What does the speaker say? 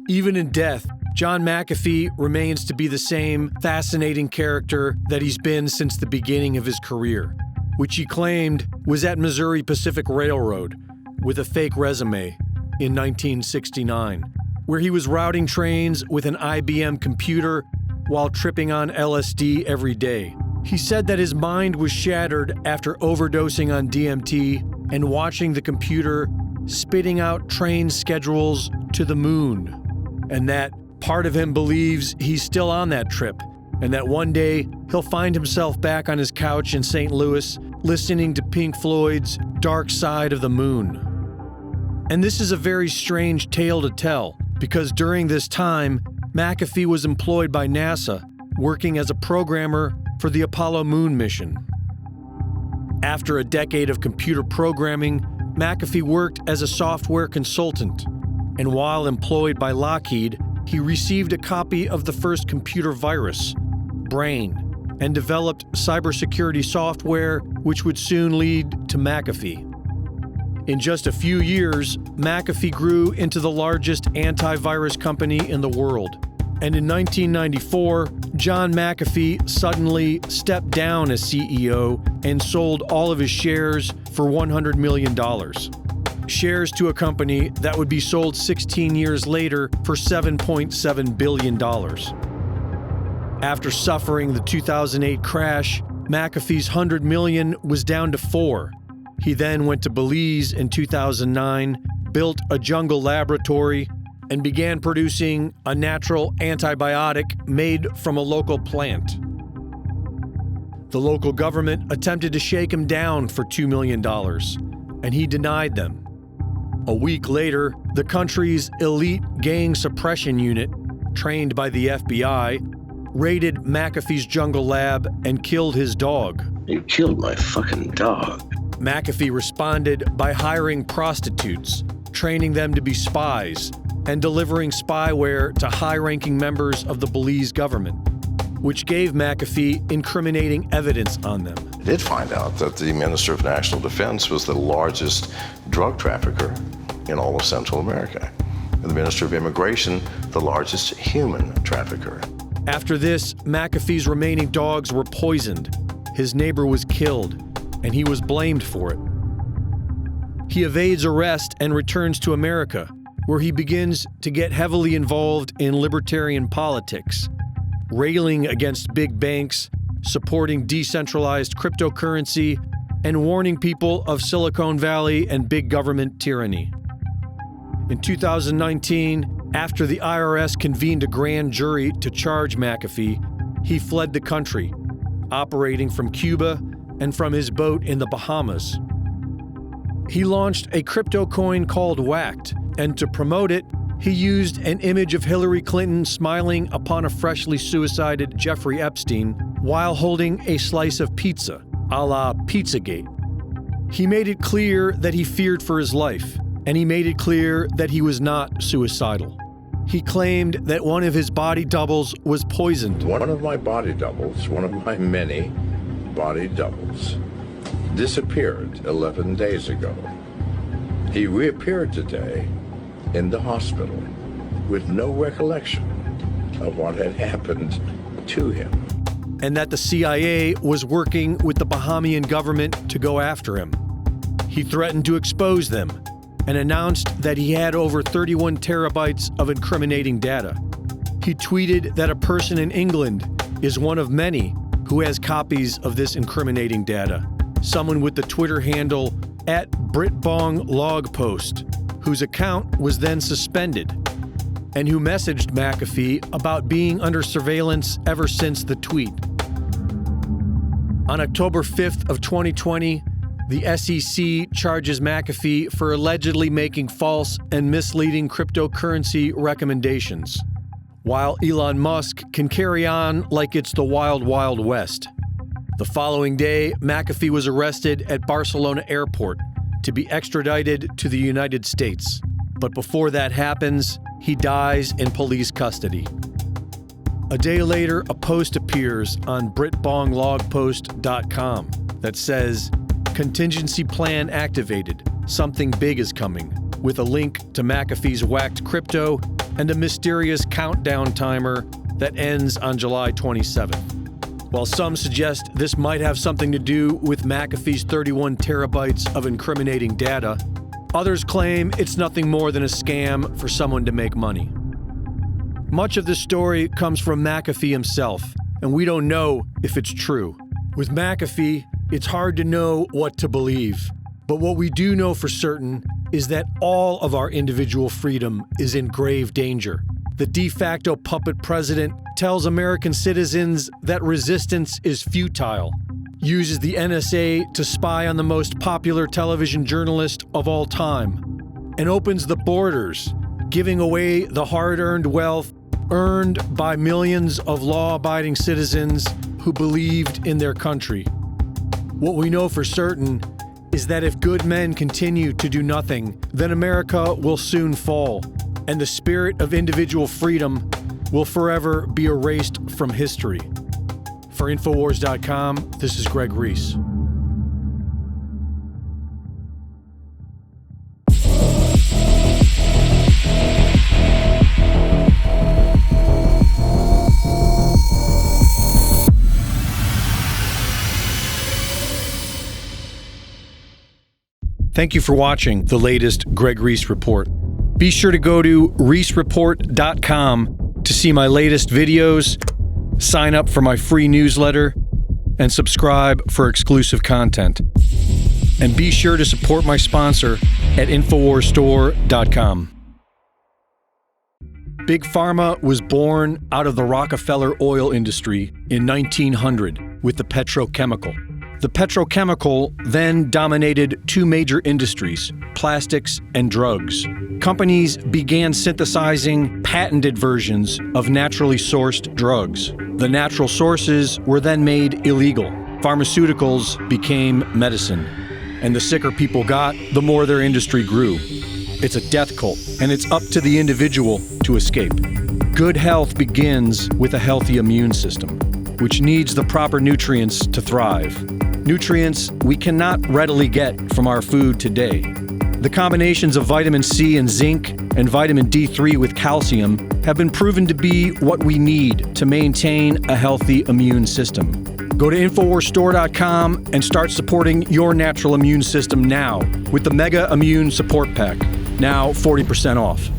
Even in death, John McAfee remains to be the same fascinating character that he's been since the beginning of his career, which he claimed was at Missouri Pacific Railroad with a fake resume in 1969, where he was routing trains with an IBM computer while tripping on LSD every day. He said that his mind was shattered after overdosing on DMT and watching the computer spitting out train schedules to the moon, and that part of him believes he's still on that trip, and that one day he'll find himself back on his couch in St. Louis listening to Pink Floyd's Dark Side of the Moon. And this is a very strange tale to tell, because during this time, McAfee was employed by NASA, working as a programmer for the Apollo moon mission. After a decade of computer programming, McAfee worked as a software consultant, and while employed by Lockheed, he received a copy of the first computer virus, Brain, and developed cybersecurity software which would soon lead to McAfee. In just a few years, McAfee grew into the largest antivirus company in the world. And in 1994, John McAfee suddenly stepped down as CEO and sold all of his shares for $100 million. Shares to a company that would be sold 16 years later for $7.7 billion. After suffering the 2008 crash, McAfee's $100 million was down to $4. He then went to Belize in 2009, built a jungle laboratory, and began producing a natural antibiotic made from a local plant. The local government attempted to shake him down for $2 million, and he denied them. A week later, the country's elite gang suppression unit, trained by the FBI, raided McAfee's jungle lab and killed his dog. You killed my fucking dog. McAfee responded by hiring prostitutes, training them to be spies, and delivering spyware to high-ranking members of the Belize government, which gave McAfee incriminating evidence on them. I did find out that the Minister of National Defense was the largest drug trafficker in all of Central America, and the Minister of Immigration, the largest human trafficker. After this, McAfee's remaining dogs were poisoned, his neighbor was killed, and he was blamed for it. He evades arrest and returns to America, where he begins to get heavily involved in libertarian politics, railing against big banks, supporting decentralized cryptocurrency, and warning people of Silicon Valley and big government tyranny. In 2019, after the IRS convened a grand jury to charge McAfee, he fled the country, operating from Cuba and from his boat in the Bahamas. He launched a crypto coin called Whacked, and to promote it, he used an image of Hillary Clinton smiling upon a freshly suicided Jeffrey Epstein while holding a slice of pizza, a la Pizzagate. He made it clear that he feared for his life, and he made it clear that he was not suicidal. He claimed that one of his body doubles was poisoned. One of my body doubles, one of my many body doubles, disappeared 11 days ago. He reappeared today in the hospital with no recollection of what had happened to him. And that the CIA was working with the Bahamian government to go after him. He threatened to expose them and announced that he had over 31 terabytes of incriminating data. He tweeted that a person in England is one of many who has copies of this incriminating data. Someone with the Twitter handle @BritBongLogPost, whose account was then suspended, and who messaged McAfee about being under surveillance ever since the tweet. On October 5th of 2020, the SEC charges McAfee for allegedly making false and misleading cryptocurrency recommendations, while Elon Musk can carry on like it's the wild, wild west. The following day, McAfee was arrested at Barcelona Airport to be extradited to the United States. But before that happens, he dies in police custody. A day later, a post appears on BritBongLogPost.com that says, "Contingency plan activated. Something big is coming," with a link to McAfee's Whacked crypto and a mysterious countdown timer that ends on July 27th. While some suggest this might have something to do with McAfee's 31 terabytes of incriminating data, others claim it's nothing more than a scam for someone to make money. Much of this story comes from McAfee himself, and we don't know if it's true. With McAfee, it's hard to know what to believe. But what we do know for certain is that all of our individual freedom is in grave danger. The de facto puppet president tells American citizens that resistance is futile, uses the NSA to spy on the most popular television journalist of all time, and opens the borders, giving away the hard-earned wealth earned by millions of law-abiding citizens who believed in their country. What we know for certain is that if good men continue to do nothing, then America will soon fall, and the spirit of individual freedom will forever be erased from history. For Infowars.com, this is Greg Reese. Thank you for watching the latest Greg Reese Report. Be sure to go to reesereport.com to see my latest videos, sign up for my free newsletter, and subscribe for exclusive content. And be sure to support my sponsor at InfoWarsStore.com. Big Pharma was born out of the Rockefeller oil industry in 1900 with the petrochemical. The petrochemical then dominated two major industries, plastics and drugs. Companies began synthesizing patented versions of naturally sourced drugs. The natural sources were then made illegal. Pharmaceuticals became medicine. And the sicker people got, the more their industry grew. It's a death cult, and it's up to the individual to escape. Good health begins with a healthy immune system, which needs the proper nutrients to thrive. Nutrients we cannot readily get from our food today. The combinations of vitamin C and zinc and vitamin D3 with calcium have been proven to be what we need to maintain a healthy immune system. Go to InfoWarsStore.com and start supporting your natural immune system now with the Mega Immune Support Pack, now 40% off.